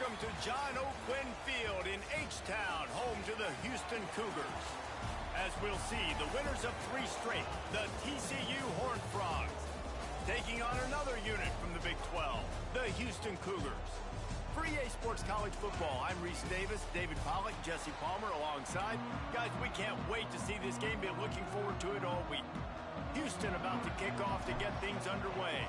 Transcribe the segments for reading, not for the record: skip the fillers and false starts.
Welcome to John O'Quinn Field in H-Town, home to the Houston Cougars. As we'll see, the winners of 3 straight, the TCU Horned Frogs, taking on another unit from the Big 12, the Houston Cougars. For EA Sports College Football, I'm Reese Davis, David Pollack, Jesse Palmer alongside. Guys, we can't wait to see this game. Been looking forward to it all week. Houston about to kick off to get things underway.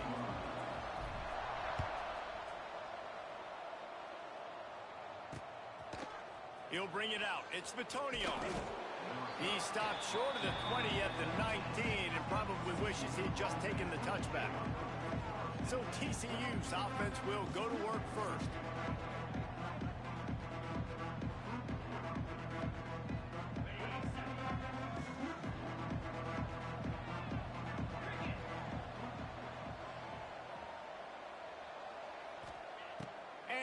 He'll bring it out. It's Batonio. He stopped short of the 20 at the 19 and probably wishes he'd just taken the touchback. So TCU's offense will go to work first.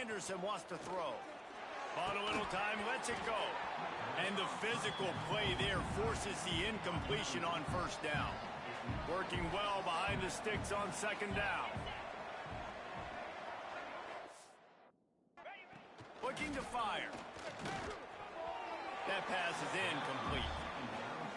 Anderson wants to throw. Bought a little time, lets it go. And the physical play there forces the incompletion on first down. Working well behind the sticks on second down. Looking to fire. That pass is incomplete.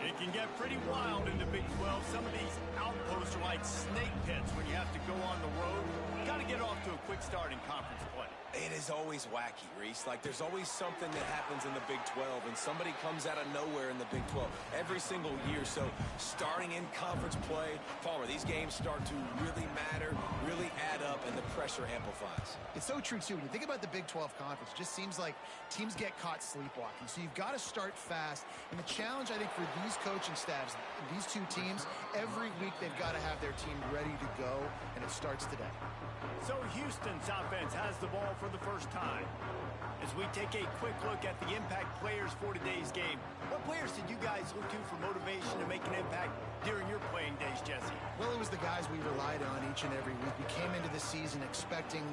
It can get pretty wild in the Big 12. Some of these outposts are like snake pits when you have to go on the road. Got to get off to a quick start in conference play. It is always wacky, Reese. Like, there's always something that happens in the Big 12, and somebody comes out of nowhere in the Big 12 every single year. So, starting in conference play, Palmer, these games start to really matter, really add up, and the pressure amplifies. It's so true, too. When you think about the Big 12 conference, it just seems like teams get caught sleepwalking. So, you've got to start fast. And the challenge, I think, for these coaching staffs, these two teams, every week they've got to have their team ready to go, and it starts today. So Houston's offense has the ball for the first time. As we take a quick look at the impact players for today's game, what players did you guys look to for motivation to make an impact during your playing days, Jesse? Well, it was the guys we relied on each and every week. We came into the season expecting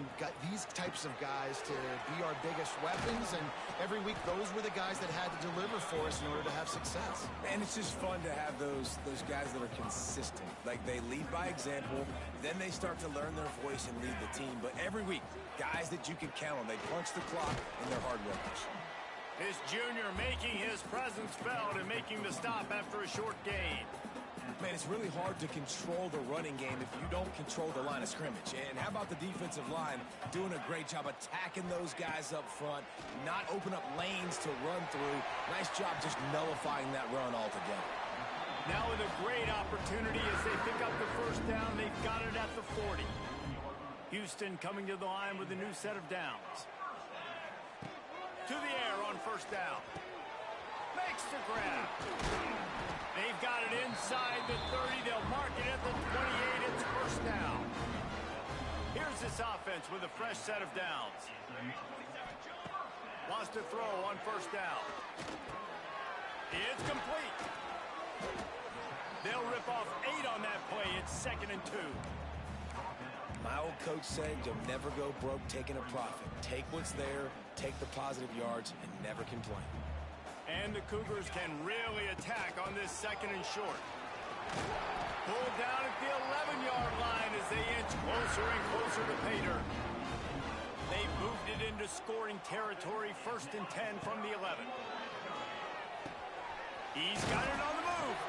these types of guys to be our biggest weapons, and every week those were the guys that had to deliver for us in order to have success. And it's just fun to have those guys that are consistent. Like, they lead by example, then they start to learn their voice and lead the team. But every week, guys that you can count on, they punch the clock and they're hard workers. This junior making his presence felt and making the stop after a short gain. Man, it's really hard to control the running game if you don't control the line of scrimmage. And how about the defensive line doing a great job attacking those guys up front, not open up lanes to run through. Nice job just nullifying that run altogether. Now with a great opportunity as they pick up the first down, they've got it at the 40. Houston coming to the line with a new set of downs. To the air on first down. Makes the grab. They've got it inside the 30. They'll mark it at the 28. It's first down. Here's this offense with a fresh set of downs. Wants to throw on first down. It's complete. They'll rip off 8 on that play. It's 2nd and 2. My old coach said you'll never go broke taking a profit. Take what's there, take the positive yards, and never complain. And the Cougars can really attack on this 2nd and short. Pulled down at the 11-yard line as they inch closer and closer to pay dirt. They moved it into scoring territory, 1st and 10 from the 11. He's got it on the move.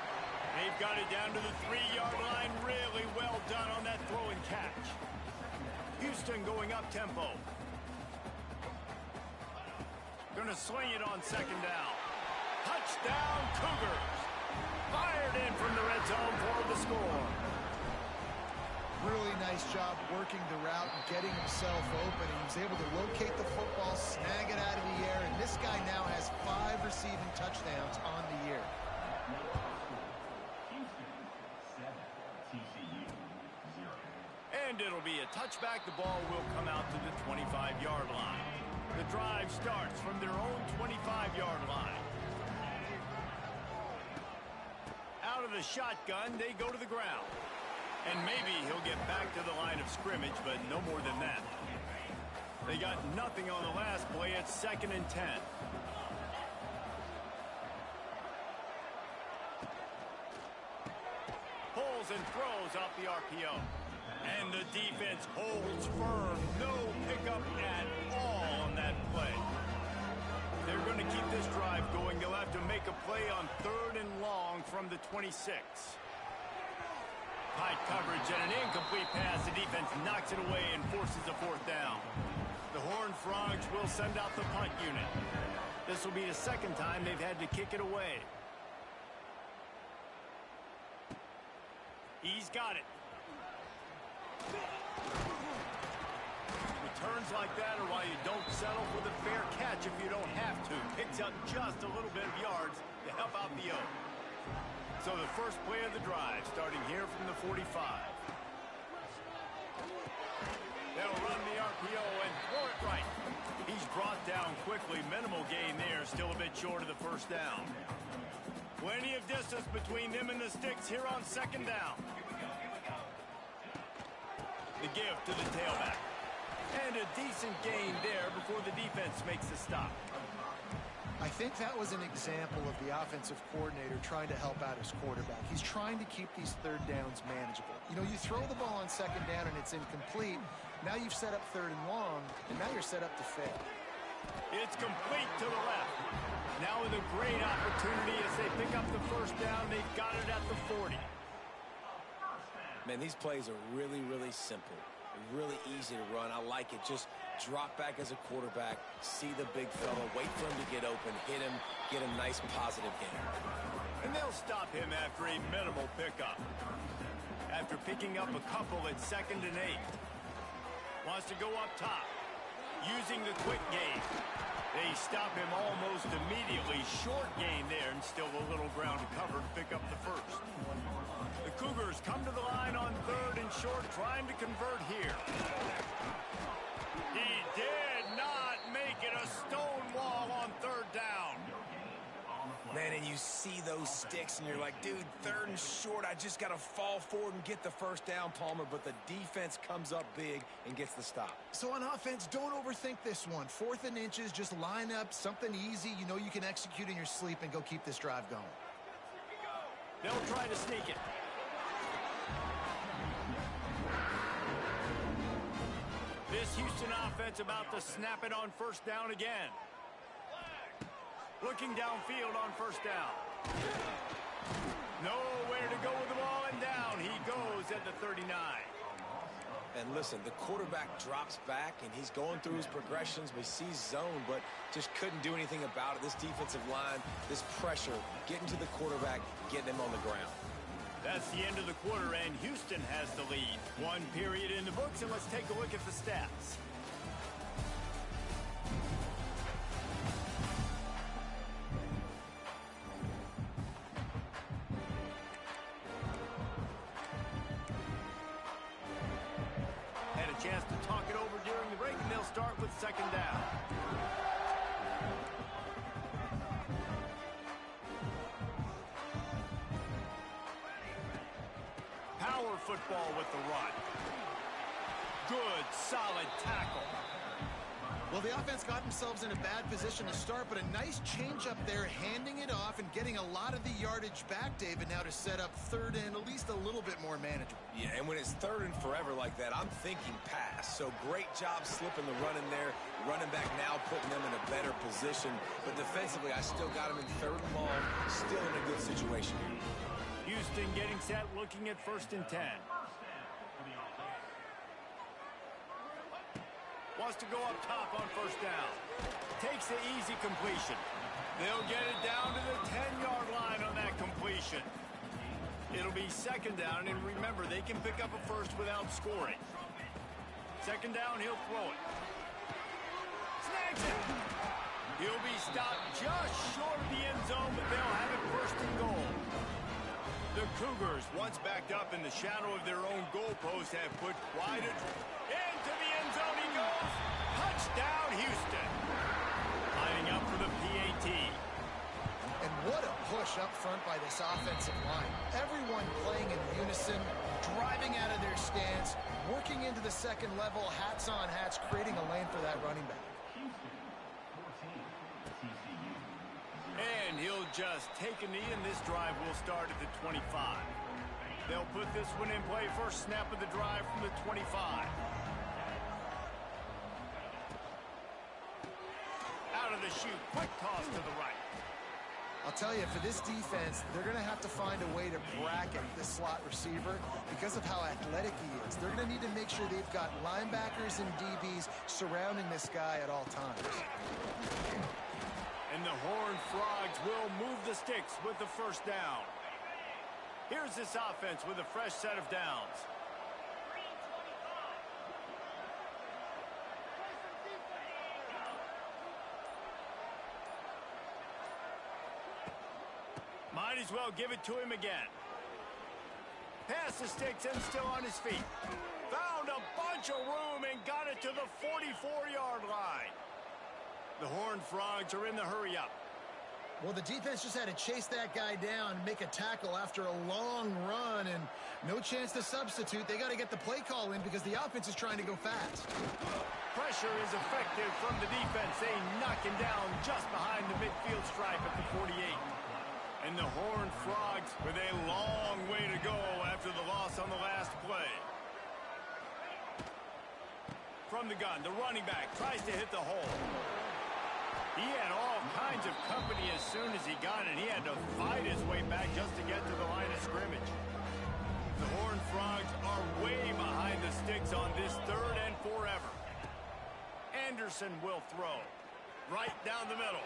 They've got it down to the 3-yard line. Really well done on that throw and catch. Houston going up tempo. Going to swing it on 2nd down. Touchdown Cougars. Fired in from the red zone for the score. Really nice job working the route and getting himself open. He was able to locate the football, snag it out of the air, and this guy now has 5 receiving touchdowns on the year. And it'll be a touchback. The ball will come out to the 25-yard line. The drive starts from their own 25-yard line. Out of the shotgun, they go to the ground. And maybe he'll get back to the line of scrimmage, but no more than that. They got nothing on the last play. It's 2nd and 10. Pulls and throws off the RPO. And the defense holds firm. No pickup at all on that play on 3rd and long from the 26. Tight coverage and an incomplete pass. The defense knocks it away and forces a 4th down. The Horned Frogs will send out the punt unit. This will be the 2nd time they've had to kick it away. He's got it. Returns like that are why you don't settle for the fair catch if you don't have to. Picks up just a little bit of yards to help out the O. So the first play of the drive, starting here from the 45. They'll run the RPO and throw it right. He's brought down quickly. Minimal gain there, still a bit short of the 1st down. Plenty of distance between them and the sticks here on 2nd down. The give to the tailback. And a decent gain there before the defense makes the stop. I think that was an example of the offensive coordinator trying to help out his quarterback. He's trying to keep these 3rd downs manageable. You know, you throw the ball on 2nd down and it's incomplete. Now you've set up 3rd and long, and now you're set up to fail. It's complete to the left. Now with a great opportunity as they pick up the 1st down. They've got it at the 40. Man, these plays are really, really simple. Really easy to run. I like it. Just drop back as a quarterback, see the big fella, wait for him to get open, hit him, get a nice positive gain. And they'll stop him after a minimal pickup. After picking up a couple at 2nd and 8. Wants to go up top. Using the quick game. They stop him almost immediately. Short gain there and still a little ground to cover to pick up the 1st. The Cougars come to the line on 3rd and short, trying to convert here. He did not make it. A stone wall on 3rd down. Man, and you see those sticks, and you're like, dude, 3rd and short, I just got to fall forward and get the 1st down, Palmer, but the defense comes up big and gets the stop. So on offense, don't overthink this one. 4th and inches, just line up something easy you know you can execute in your sleep and go keep this drive going. They'll try to sneak it. This Houston offense about to snap it on 1st down again. Looking downfield on 1st down. Nowhere to go with the ball, and down he goes at the 39. And listen, the quarterback drops back, and he's going through his progressions. We see zone, but just couldn't do anything about it. This defensive line, this pressure, getting to the quarterback, getting him on the ground. That's the end of the quarter, and Houston has the lead. 1 period in the books, and let's take a look at the stats. Had a chance to talk it over during the break, and they'll start with 2nd down. Power football with the run. Good, solid tackle. Well, the offense got themselves in a bad position to start, but a nice change up there, handing it off and getting a lot of the yardage back, David, now to set up 3rd and at least a little bit more manageable. Yeah, and when it's 3rd and forever like that, I'm thinking pass. So great job slipping the run in there. Running back now, putting them in a better position. But defensively, I still got them in 3rd and long. Still in a good situation here. Houston getting set, looking at 1st and 10. Wants to go up top on 1st down. Takes the easy completion. They'll get it down to the 10-yard line on that completion. It'll be 2nd down, and remember, they can pick up a 1st without scoring. 2nd down, he'll throw it. Snags it. He'll be stopped just short of the end zone, but they'll have it 1st and goal. The Cougars, once backed up in the shadow of their own goalpost, have put quite a... Into the end zone he goes. Touchdown, Houston. Lining up for the PAT. And what a push up front by this offensive line. Everyone playing in unison, driving out of their stance, working into the 2nd level, hats on hats, creating a lane for that running back. And he'll just take a knee, and this drive will start at the 25. They'll put this one in play. First snap of the drive from the 25. Out of the chute, quick toss to the right. I'll tell you, for this defense, they're going to have to find a way to bracket this slot receiver because of how athletic he is. They're going to need to make sure they've got linebackers and DBs surrounding this guy at all times. And the Horned Frogs will move the sticks with the first down. Here's this offense with a fresh set of downs. Might as well give it to him again. Pass the sticks and still on his feet. Found a bunch of room and got it to the 44-yard line. The Horned Frogs are in the hurry-up. Well, the defense just had to chase that guy down and make a tackle after a long run, and no chance to substitute. They got to get the play call in because the offense is trying to go fast. Pressure is effective from the defense. They knock him down just behind the midfield stripe at the 48. And the Horned Frogs with a long way to go after the loss on the last play. From the gun, the running back tries to hit the hole. He had all kinds of company as soon as he got it. He had to fight his way back just to get to the line of scrimmage. The Horned Frogs are way behind the sticks on this 3rd and forever. Anderson will throw. Right down the middle.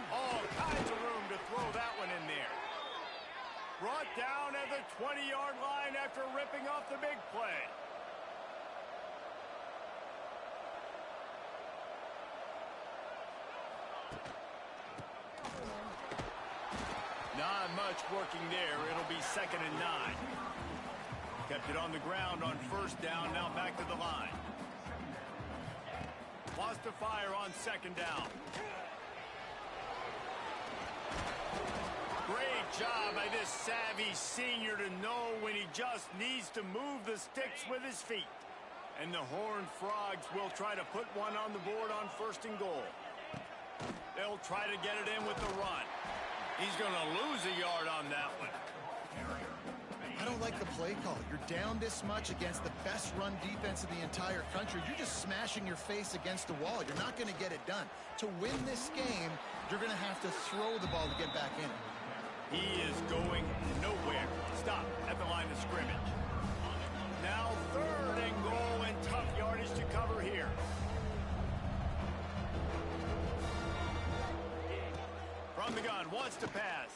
All kinds of room to throw that one in there. Brought down at the 20-yard line after ripping off the big play. Not much working there. It'll be 2nd and 9. Kept it on the ground on 1st down. Now back to the line. Wants to fire on 2nd down. Great job by this savvy senior to know when he just needs to move the sticks with his feet. And the Horned Frogs will try to put one on the board on 1st and goal. They'll try to get it in with the run. He's going to lose a yard on that one. I don't like the play call. You're down this much against the best run defense in the entire country. You're just smashing your face against the wall. You're not going to get it done. To win this game, you're going to have to throw the ball to get back in it. He is going nowhere. Stop at the line of scrimmage. Now 3rd and goal and tough yardage to cover here. From the gun, wants to pass.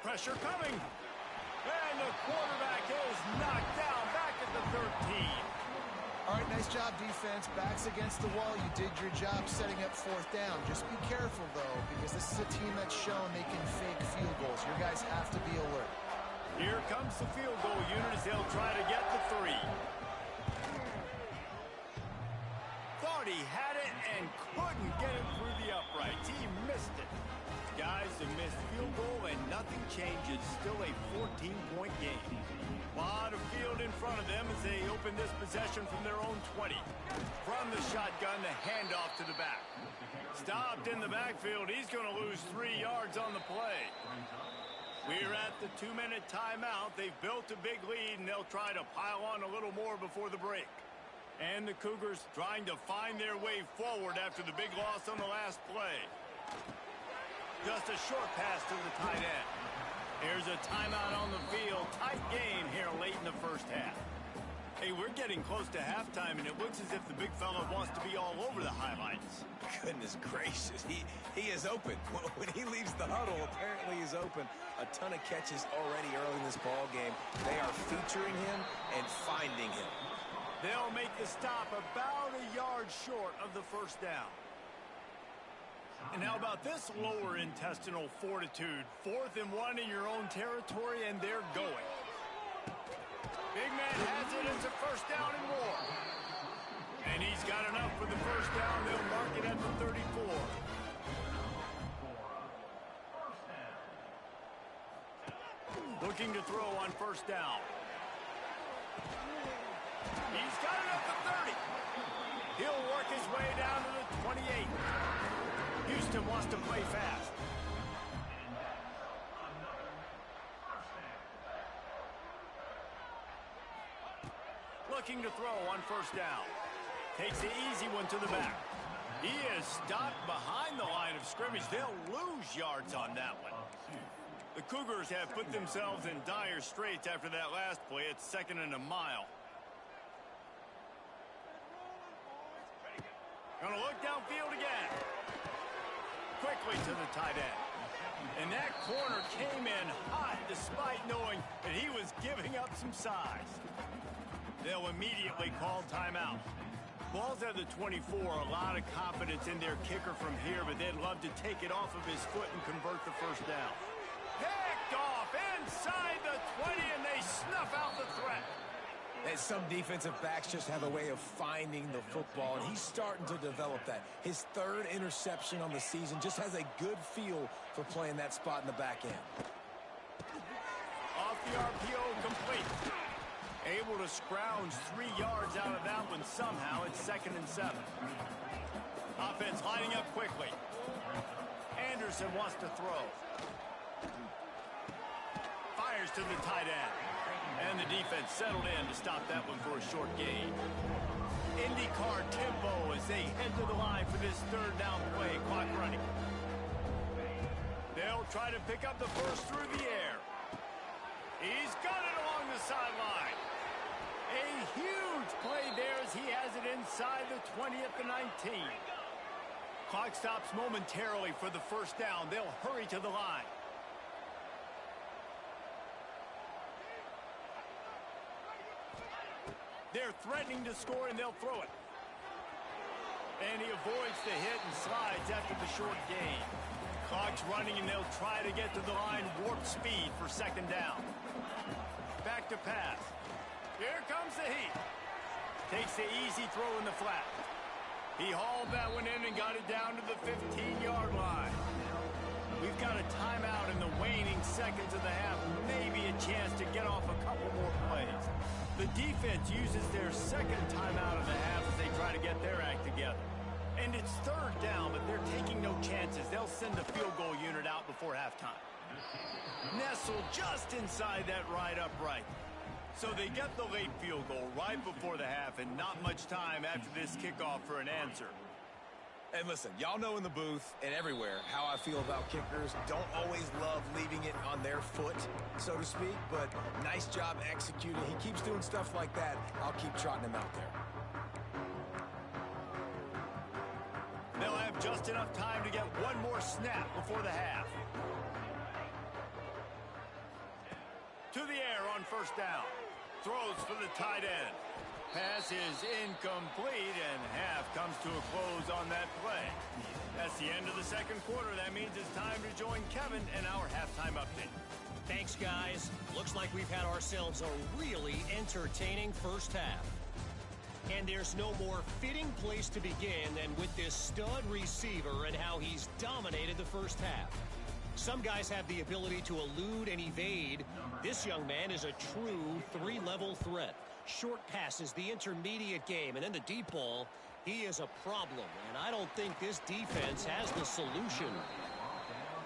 Pressure coming. And the quarterback is knocked down back at the 13. All right, nice job, defense. Backs against the wall. You did your job setting up 4th down. Just be careful, though, because this is a team that's shown they can fake field goals. Your guys have to be alert. Here comes the field goal unit as they'll try to get the 3. Thought he had it and couldn't get it through the uprights. He missed it. Guys, a missed field goal and nothing changes. Still a 14-point game. A lot of field in front of them as they open this possession from their own 20. From the shotgun, the handoff to the back. Stopped in the backfield. He's going to lose 3 yards on the play. We're at the 2-minute timeout. They've built a big lead, and they'll try to pile on a little more before the break. And the Cougars trying to find their way forward after the big loss on the last play. Just a short pass to the tight end. Here's a timeout on the field. Tight game here late in the 1st half. Hey, we're getting close to halftime, and it looks as if the big fella wants to be all over the highlights. Goodness gracious. He is open. When he leaves the huddle, apparently he's open. A ton of catches already early in this ball game. They are featuring him and finding him. They'll make the stop about a yard short of the 1st down. And how about this lower intestinal fortitude? 4th and 1 in your own territory, and they're going. Big man has it. It's a 1st down and more. And he's got enough for the 1st down. They'll mark it at the 34. Looking to throw on 1st down. He's got it up to 30. He'll work his way down to the 28. Houston wants to play fast. Looking to throw on 1st down. Takes the easy one to the back. He is stopped behind the line of scrimmage. They'll lose yards on that one. The Cougars have put themselves in dire straits after that last play. It's 2nd and a mile. Gonna look downfield again. Quickly to the tight end. And that corner came in hot despite knowing that he was giving up some size. They'll immediately call timeout. Ball's at the 24, a lot of confidence in their kicker from here, but they'd love to take it off of his foot and convert the first down. Picked off inside the 20, and they snuff out the threat. And some defensive backs just have a way of finding the football, and he's starting to develop that. His 3rd interception on the season, just has a good feel for playing that spot in the back end. Off the RPO, complete. Able to scrounge 3 yards out of that one somehow. It's 2nd and 7. Offense lining up quickly. Anderson wants to throw. Fires to the tight end. And the defense settled in to stop that one for a short gain. IndyCar tempo as they head to the line for this 3rd down play. Clock running. They'll try to pick up the first through the air. He's got it along the sideline. A huge play there as he has it inside the 20 at the 19. Clock stops momentarily for the first down. They'll hurry to the line. They're threatening to score, and they'll throw it. And he avoids the hit and slides after the short gain. Clock's running, and they'll try to get to the line. Warp speed for 2nd down. Back to pass. Here comes the heat. Takes the easy throw in the flat. He hauled that one in and got it down to the 15-yard line. We've got a timeout in the waning seconds of the half. Maybe a chance to get off a couple more plays. The defense uses their 2nd timeout of the half as they try to get their act together. And it's 3rd down, but they're taking no chances. They'll send the field goal unit out before halftime. Nestled just inside that right upright. So they get the late field goal right before the half, and not much time after this kickoff for an answer. And listen, y'all know in the booth and everywhere how I feel about kickers. Don't always love leaving it on their foot, so to speak, but nice job executing. He keeps doing stuff like that. I'll keep trotting him out there. They'll have just enough time to get one more snap before the half. To the air on first down. Throws for the tight end. Pass is incomplete, and half comes to a close on that play. That's the end of the 2nd quarter. That means it's time to join Kevin in our halftime update. Thanks, guys. Looks like we've had ourselves a really entertaining first half. And there's no more fitting place to begin than with this stud receiver and how he's dominated the first half. Some guys have the ability to elude and evade. This young man is a true 3-level threat. Short passes, the intermediate game, and then the deep ball. He is a problem, and I don't think this defense has the solution.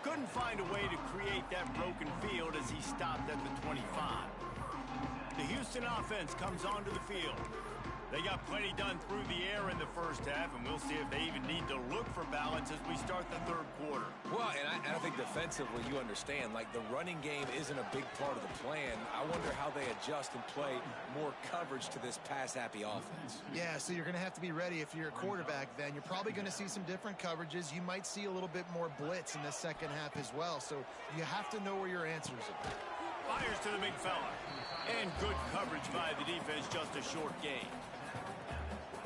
Couldn't find a way to create that broken field as he stopped at the 25. The Houston offense comes onto the field. They got plenty done through the air in the first half, and we'll see if they even need to look for balance as we start the 3rd quarter. Well, and I think defensively, you understand, like the running game isn't a big part of the plan. I wonder how they adjust and play more coverage to this pass-happy offense. Yeah, so you're going to have to be ready if you're a quarterback then. You're probably going to see some different coverages. You might see a little bit more blitz in the 2nd half as well, so you have to know where your answers are. Fires to the big fella. And good coverage by the defense, just a short gain.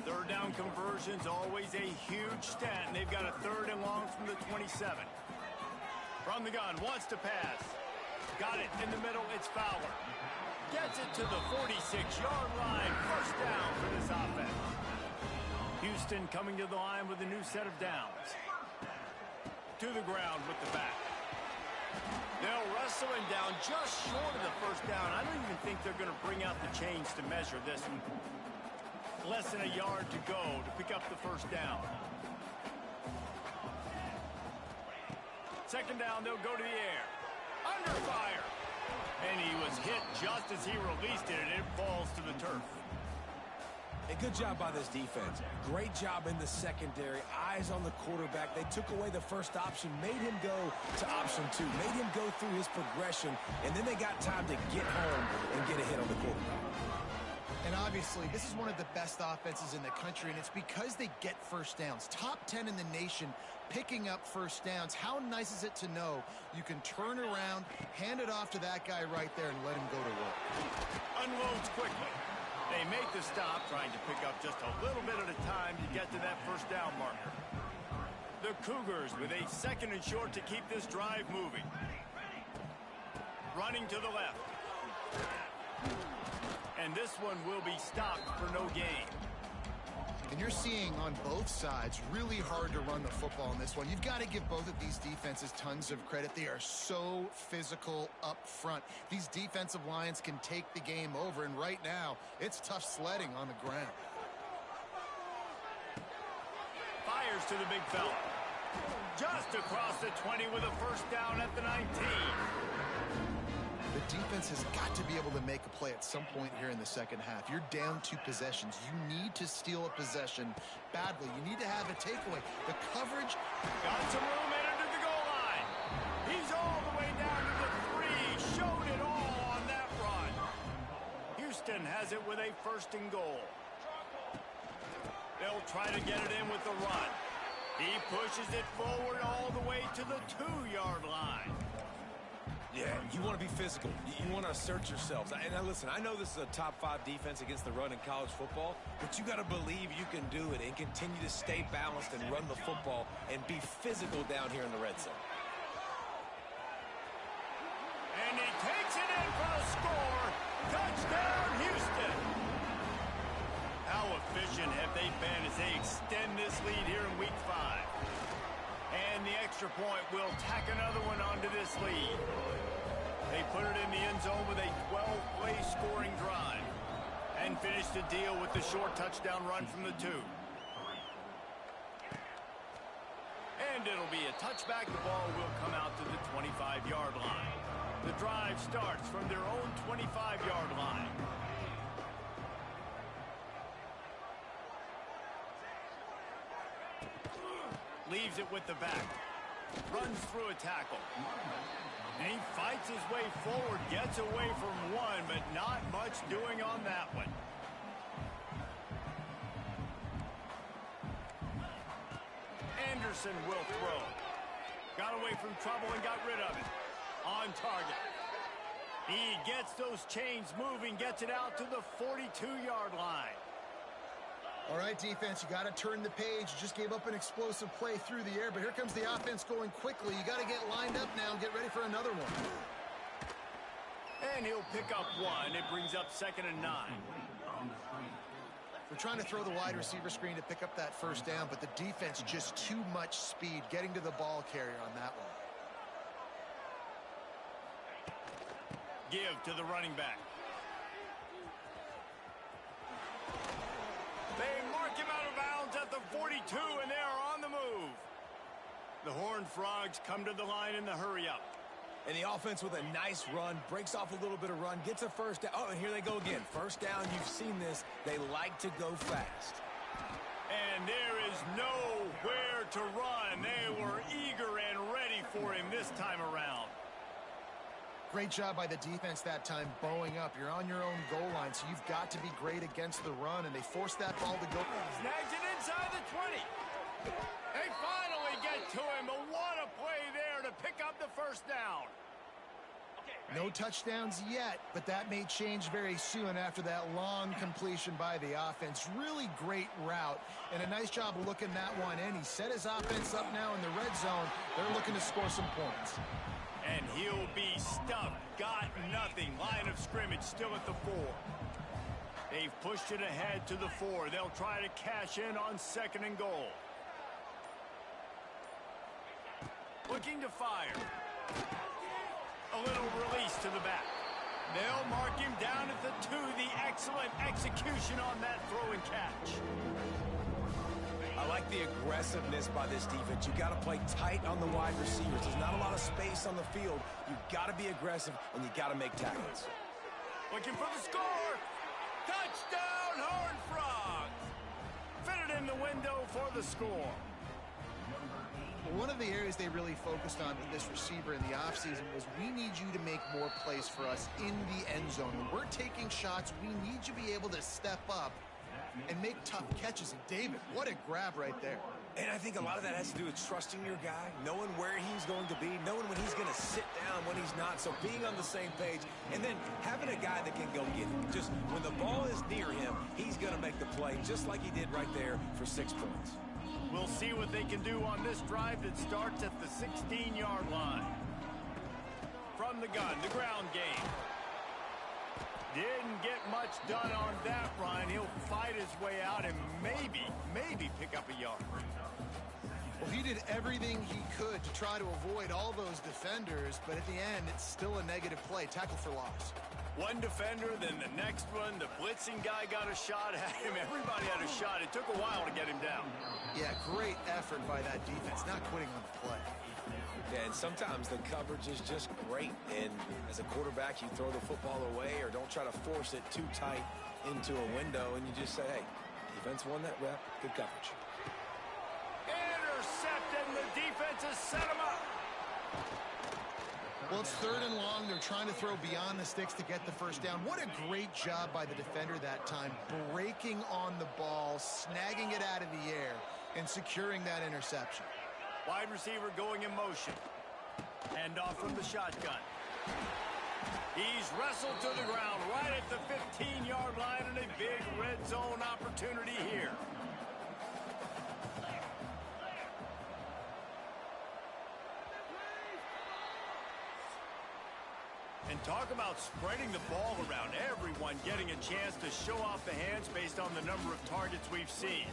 3rd down conversions, always a huge stat, and they've got a 3rd and long from the 27. From the gun, wants to pass. Got it in the middle, it's Fowler. Gets it to the 46-yard line. First down for this offense. Houston coming to the line with a new set of downs. To the ground with the back. They'll wrestle him down just short of the first down. I don't even think they're going to bring out the chains to measure this one. Less than a yard to go to pick up the first down. 2nd down, they'll go to the air. Under fire. And he was hit just as he released it, and it falls to the turf. Hey, good job by this defense. Great job in the secondary. Eyes on the quarterback. They took away the first option, made him go to option 2, made him go through his progression, and then they got time to get home and get a hit on the quarterback. And obviously, this is one of the best offenses in the country, and it's because they get first downs. Top 10 in the nation picking up first downs. How nice is it to know you can turn around, hand it off to that guy right there, and let him go to work. Unloads quickly. They make the stop, trying to pick up just a little bit at a time to get to that first down marker. The Cougars with a 2nd and short to keep this drive moving. Running to the left. And this one will be stopped for no gain. And you're seeing on both sides really hard to run the football in this one. You've got to give both of these defenses tons of credit. They are so physical up front. These defensive lines can take the game over, and right now it's tough sledding on the ground. Fires to the big fella. Just across the 20 with a first down at the 19. The defense has got to be able to make a play at some point here in the second half. You're down 2 possessions. You need to steal a possession badly. You need to have a takeaway. The coverage. Got some room headed to the goal line. He's all the way down to the 3. Showed it all on that run. Houston has it with a 1st and goal. They'll try to get it in with the run. He pushes it forward all the way to the 2-yard line. Yeah, you want to be physical. You want to assert yourselves. And now listen, I know this is a top 5 defense against the run in college football, but you got to believe you can do it and continue to stay balanced and run the football and be physical down here in the red zone. And he takes it in for the score. Touchdown, Houston. How efficient have they been as they extend this lead here in Week 5? And the extra point will tack another one onto this lead. They put it in the end zone with a 12-play scoring drive and finish the deal with the short touchdown run from the 2. And it'll be a touchback. The ball will come out to the 25-yard line. The drive starts from their own 25-yard line. Leaves it with the back. Runs through a tackle. And he fights his way forward. Gets away from one, but not much doing on that one. Anderson will throw. Got away from trouble and got rid of it. On target. He gets those chains moving. Gets it out to the 42-yard line. All right, defense, you got to turn the page. You just gave up an explosive play through the air, but here comes the offense going quickly. You got to get lined up now and get ready for another one. And he'll pick up 1. It brings up 2nd and 9. They're trying to throw the wide receiver screen to pick up that first down, but the defense just too much speed getting to the ball carrier on that one. Give to the running back. They mark him out of bounds at the 42, and they are on the move. The Horned Frogs come to the line in the hurry-up. And the offense with a nice run, breaks off a little bit of run, gets a first down. Oh, and here they go again. First down, you've seen this. They like to go fast. And there is nowhere to run. They were eager and ready for him this time around. Great job by the defense that time, bowing up. You're on your own goal line, so you've got to be great against the run, and they forced that ball to go. Snags it inside the 20. They finally get to him, but what a play there to pick up the first down. No touchdowns yet, but that may change very soon after that long completion by the offense. Really great route, and a nice job of looking that one in. He set his offense up now in the red zone. They're looking to score some points. And he'll be stuffed. Got nothing. Line of scrimmage still at the 4. They've pushed it ahead to the 4. They'll try to cash in on 2nd and goal. Looking to fire. A little release to the back. They'll mark him down at the 2. The excellent execution on that throw and catch. I like the aggressiveness by this defense. You got to play tight on the wide receivers. There's not a lot of space on the field. You got to be aggressive, and you got to make tackles. Looking for the score. Touchdown, Horned Frogs. for the score. One of the areas they really focused on with this receiver in the offseason was we need you to make more plays for us in the end zone. When we're taking shots, we need you to be able to step up and make tough catches. And David, what a grab right there. And I think a lot of that has to do with trusting your guy, knowing where he's going to be, knowing when he's going to sit down, when he's not. So being on the same page, and then having a guy that can go get it. Just when the ball is near him, he's going to make the play, just like he did right there for 6 points. We'll see what they can do on this drive that starts at the 16-yard line. From the gun, the ground game. Didn't get much done on that run. He'll fight his way out and maybe pick up a yard. Well, he did everything he could to try to avoid all those defenders, but at the end, it's still a negative play. Tackle for loss. One defender, then the next one. The blitzing guy got a shot at him. Everybody had a shot. It took a while to get him down. Yeah, great effort by that defense, not quitting on the play. Yeah, and sometimes the coverage is just great. And as a quarterback, you throw the football away or don't try to force it too tight into a window, and you just say, hey, defense won that rep. Good coverage. Intercepted, and the defense has set him up. Well, it's 3rd and long. They're trying to throw beyond the sticks to get the first down. What a great job by the defender that time, breaking on the ball, snagging it out of the air, and securing that interception. Wide receiver going in motion. Hand off from the shotgun. He's wrestled to the ground right at the 15-yard line, and a big red zone opportunity here. And talk about spreading the ball around. Everyone getting a chance to show off the hands based on the number of targets we've seen.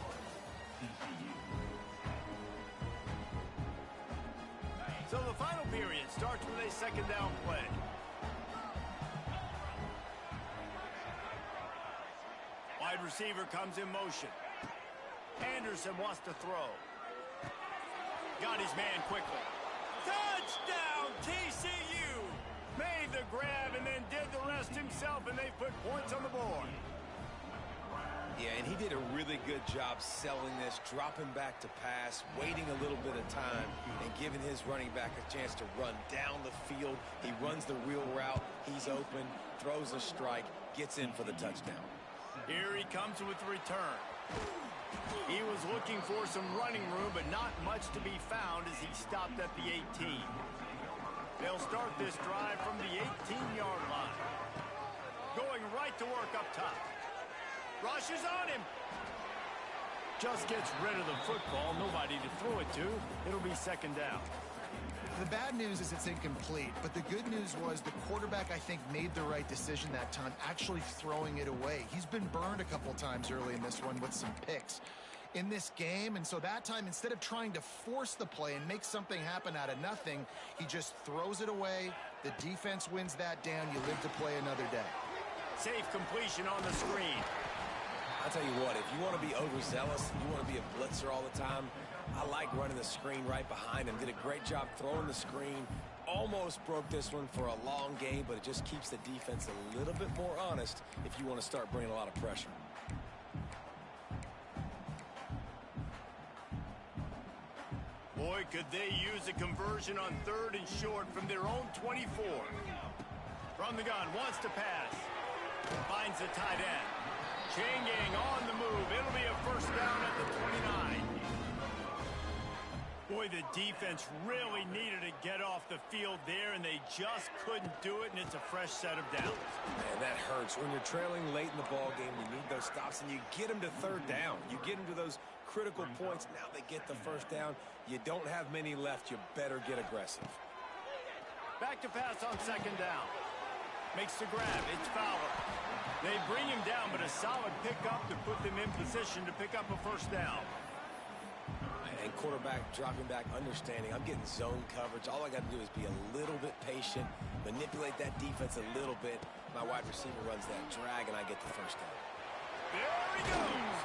So the final period starts with a 2nd down play. Wide receiver comes in motion. Anderson wants to throw. Got his man quickly. Touchdown, TCU! Made the grab and then did the rest himself, and they put points on the board. Yeah, and he did a really good job selling this, dropping back to pass, waiting a little bit of time, and giving his running back a chance to run down the field. He runs the real route. He's open, throws a strike, gets in for the touchdown. Here he comes with the return. He was looking for some running room, but not much to be found as he stopped at the 18. They'll start this drive from the 18-yard line. Going right to work up top. Rushes on him. Just gets rid of the football. Nobody to throw it to. It'll be 2nd down. The bad news is it's incomplete, but the good news was the quarterback, I think, made the right decision that time, actually throwing it away. He's been burned a couple times early in this one with some picks in this game, and so that time, instead of trying to force the play and make something happen out of nothing, he just throws it away. The defense wins that down. You live to play another day. Safe completion on the screen. I'll tell you what, if you want to be overzealous, you want to be a blitzer all the time, I like running the screen right behind him. Did a great job throwing the screen. Almost broke this one for a long game, but it just keeps the defense a little bit more honest if you want to start bringing a lot of pressure. Boy, could they use a conversion on 3rd and short from their own 24. From the gun, wants to pass. Finds the tight end. Changing on the move. It'll be a 1st down at the 29. Boy, the defense really needed to get off the field there, and they just couldn't do it, and it's a fresh set of downs. Man, that hurts. When you're trailing late in the ball game, you need those stops, and you get them to 3rd down. You get them to those critical points. Now they get the 1st down. You don't have many left. You better get aggressive. Back to pass on 2nd down. Makes the grab. It's Fowler. They bring him down, but a solid pickup to put them in position to pick up a 1st down. And quarterback dropping back, understanding I'm getting zone coverage. All I got to do is be a little bit patient, manipulate that defense a little bit. My wide receiver runs that drag, and I get the 1st down. There he goes.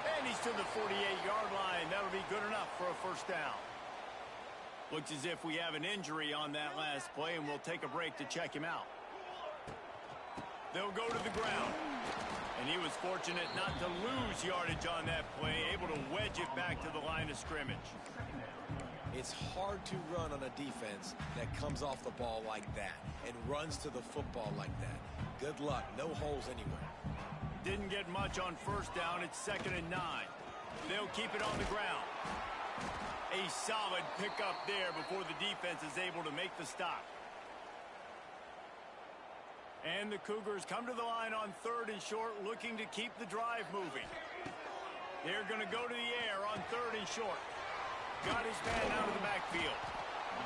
And he's to the 48-yard line. That'll be good enough for a 1st down. Looks as if we have an injury on that last play, and we'll take a break to check him out. They'll go to the ground. And he was fortunate not to lose yardage on that play, able to wedge it back to the line of scrimmage. It's hard to run on a defense that comes off the ball like that and runs to the football like that. Good luck. No holes anywhere. Didn't get much on first down. It's 2nd and 9. They'll keep it on the ground. A solid pickup there before the defense is able to make the stop. And the Cougars come to the line on 3rd and short, looking to keep the drive moving. They're going to go to the air on 3rd and short. Got his man out of the backfield.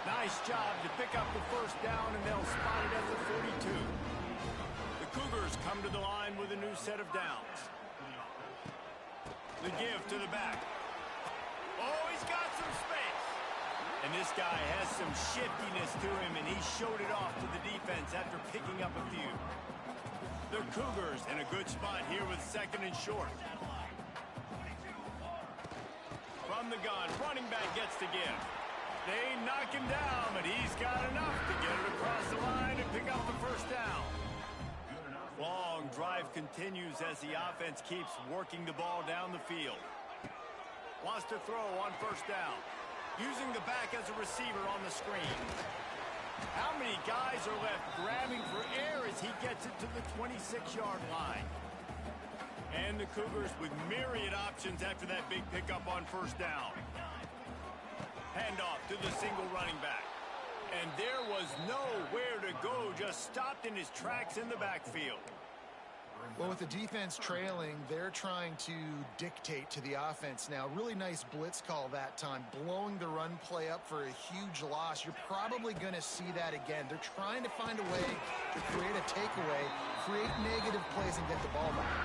Nice job to pick up the first down, and they'll spot it at the 42. The Cougars come to the line with a new set of downs. The give to the back. Oh, he's got some space. And this guy has some shiftiness to him, and he showed it off to the defense after picking up a few. The Cougars in a good spot here with 2nd and short. From the gun, running back gets to give. They knock him down, but he's got enough to get it across the line and pick up the first down. Long drive continues as the offense keeps working the ball down the field. Wants to throw on first down. Using the back as a receiver on the screen. How many guys are left grabbing for air as he gets it to the 26-yard line? And the Cougars with myriad options after that big pickup on first down. Handoff to the single running back. And there was nowhere to go, just stopped in his tracks in the backfield. Well, with the defense trailing, they're trying to dictate to the offense now. Really nice blitz call that time, blowing the run play up for a huge loss. You're probably going to see that again. They're trying to find a way to create a takeaway, create negative plays, and get the ball back.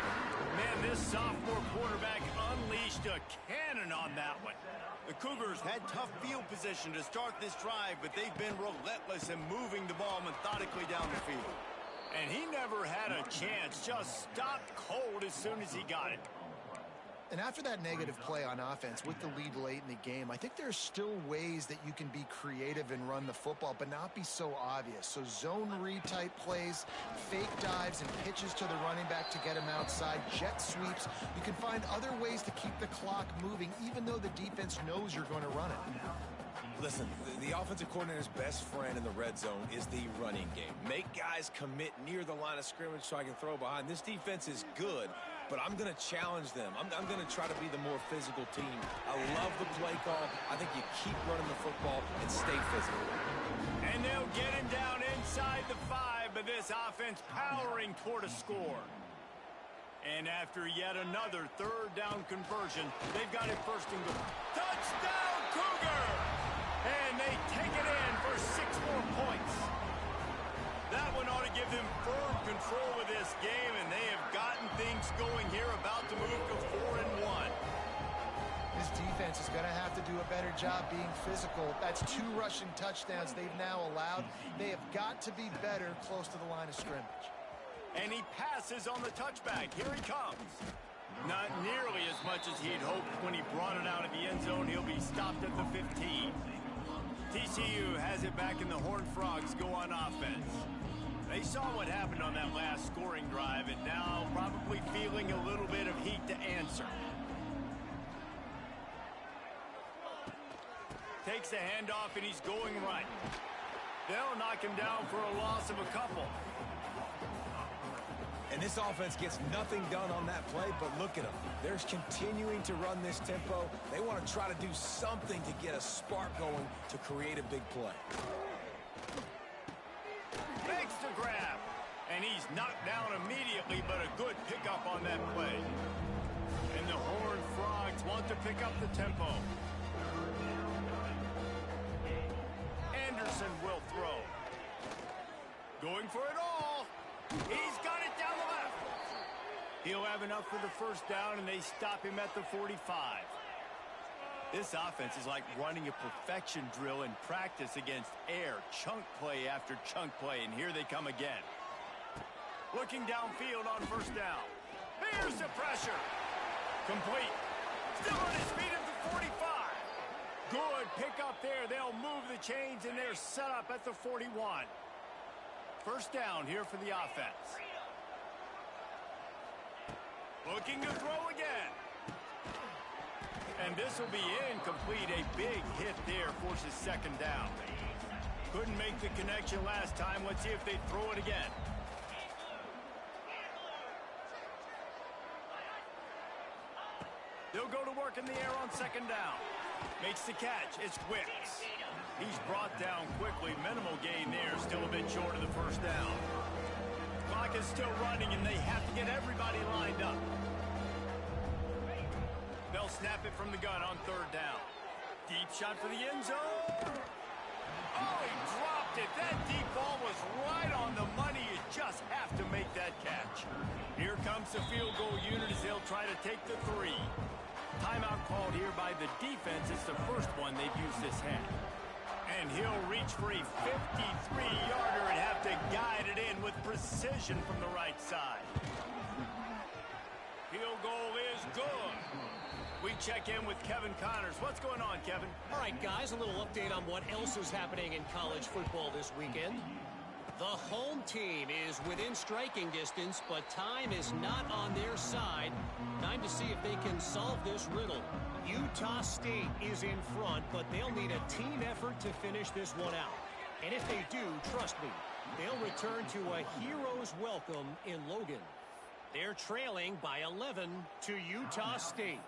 Man, this sophomore quarterback unleashed a cannon on that one. The Cougars had tough field position to start this drive, but they've been relentless in moving the ball methodically down the field. And he never had a chance, just stopped cold as soon as he got it. And after that negative play on offense with the lead late in the game, I think there's still ways that you can be creative and run the football, but not be so obvious. So zone read type plays, fake dives, and pitches to the running back to get him outside, jet sweeps. You can find other ways to keep the clock moving, even though the defense knows you're going to run it. Listen, the offensive coordinator's best friend in the red zone is the running game. Make guys commit near the line of scrimmage so I can throw behind. This defense is good, but I'm going to challenge them. I'm going to try to be the more physical team. I love the play call. I think you keep running the football and stay physical. And they'll get him down inside the 5, but this offense powering toward a score. And after yet another 3rd down conversion, they've got it 1st and goal. Touchdown, Cougar! And they take it in for 6 more points. That one ought to give them firm control of this game, and they have gotten things going here, about to move to 4-1. This defense is going to have to do a better job being physical. That's 2 rushing touchdowns they've now allowed. They have got to be better close to the line of scrimmage. And he passes on the touchback. Here he comes. Not nearly as much as he'd hoped when he brought it out of the end zone. He'll be stopped at the 15. TCU has it back, and the Horned Frogs go on offense. They saw what happened on that last scoring drive, and now probably feeling a little bit of heat to answer. Takes the handoff, and he's going right. They'll knock him down for a loss of a couple. And this offense gets nothing done on that play, but look at them. They're continuing to run this tempo. They want to try to do something to get a spark going to create a big play. Makes the grab. And he's knocked down immediately, but a good pickup on that play. And the Horned Frogs want to pick up the tempo. Anderson will throw. Going for it all. He's got it down the left. He'll have enough for the first down, and they stop him at the 45. This offense is like running a perfection drill in practice against air. Chunk play after chunk play, and here they come again. Looking downfield on first down. Here's the pressure. Complete. Still on his feet at the 45. Good pick up there. They'll move the chains, and they're set up at the 41. First down here for the offense. Looking to throw again. And this will be incomplete. A big hit there forces second down. Couldn't make the connection last time. Let's see if they throw it again. They'll go to work in the air on second down. Makes the catch. It's Wicks. He's brought down quickly. Minimal gain there. Still a bit short of the first down. Clock is still running, and they have to get everybody lined up. They'll snap it from the gun on third down. Deep shot for the end zone. Oh, he dropped it. That deep ball was right on the money. You just have to make that catch. Here comes the field goal unit as they'll try to take the 3. Timeout called here by the defense. It's the first one they've used this half. And he'll reach for a 53-yarder and have to guide it in with precision from the right side. Field goal is good. We check in with Kevin Connors. What's going on, Kevin? All right, guys, a little update on what else is happening in college football this weekend. The home team is within striking distance, but time is not on their side. Time to see if they can solve this riddle. Utah State is in front, but they'll need a team effort to finish this one out. And if they do, trust me, they'll return to a hero's welcome in Logan. They're trailing by 11 to Utah State.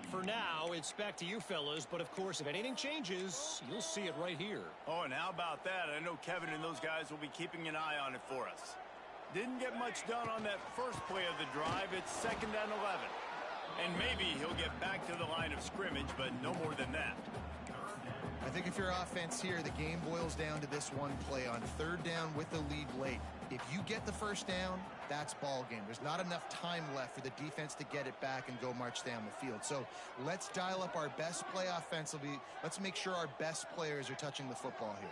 For now, it's back to you fellas, but of course, if anything changes, you'll see it right here. Oh, and how about that? I know Kevin and those guys will be keeping an eye on it for us. Didn't get much done on that first play of the drive. It's 2nd and 11. And maybe he'll get back to the line of scrimmage, but no more than that. I think if you're offense here, the game boils down to this one play on third down with the lead late. If you get the first down, that's ball game. There's not enough time left for the defense to get it back and go march down the field. So let's dial up our best play offensively. Let's make sure our best players are touching the football here.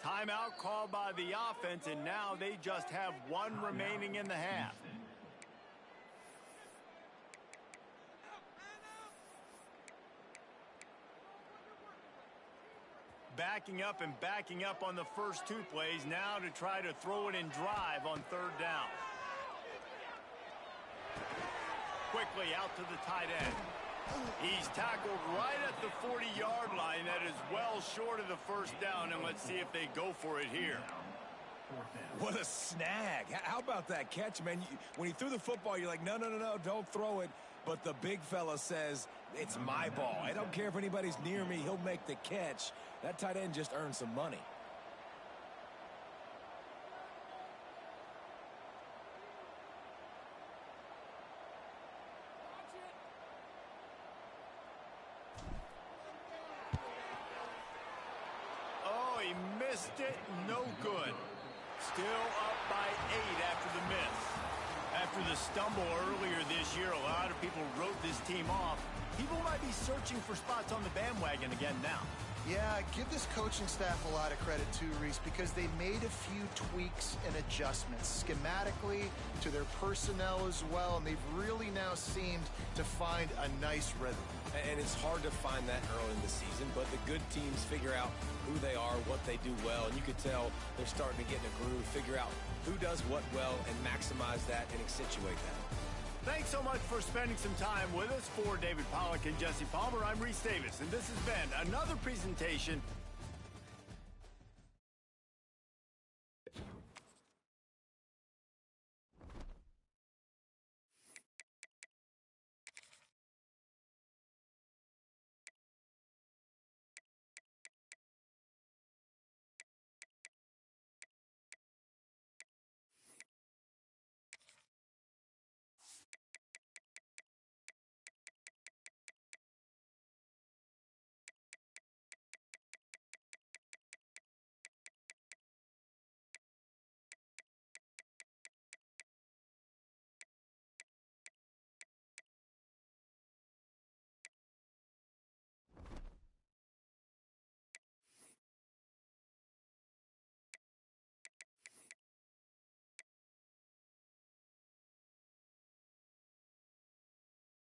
Timeout called by the offense, and now they just have one remaining in the half. Backing up and backing up on the first 2 plays, now to try to throw it in drive on third down. Quickly out to the tight end. He's tackled right at the 40-yard line. That is well short of the first down, and let's see if they go for it here. What a snag. How about that catch, man? When he threw the football, you're like, no, don't throw it. But the big fella says, it's my ball. I don't care if anybody's near me. He'll make the catch. That tight end just earned some money. Missed it, no good. Still up by 8 after the miss. After the stumble earlier this year, a lot of people wrote this team off. People might be searching for spots on the bandwagon again now. Yeah, give this coaching staff a lot of credit too, Reese, because they made a few tweaks and adjustments schematically to their personnel as well, and they've really now seemed to find a nice rhythm. And it's hard to find that early in the season, but the good teams figure out who they are, what they do well, and you could tell they're starting to get in a groove, figure out who does what well, and maximize that and accentuate that. Thanks so much for spending some time with us. For David Pollack and Jesse Palmer, I'm Reese Davis, and this has been another presentation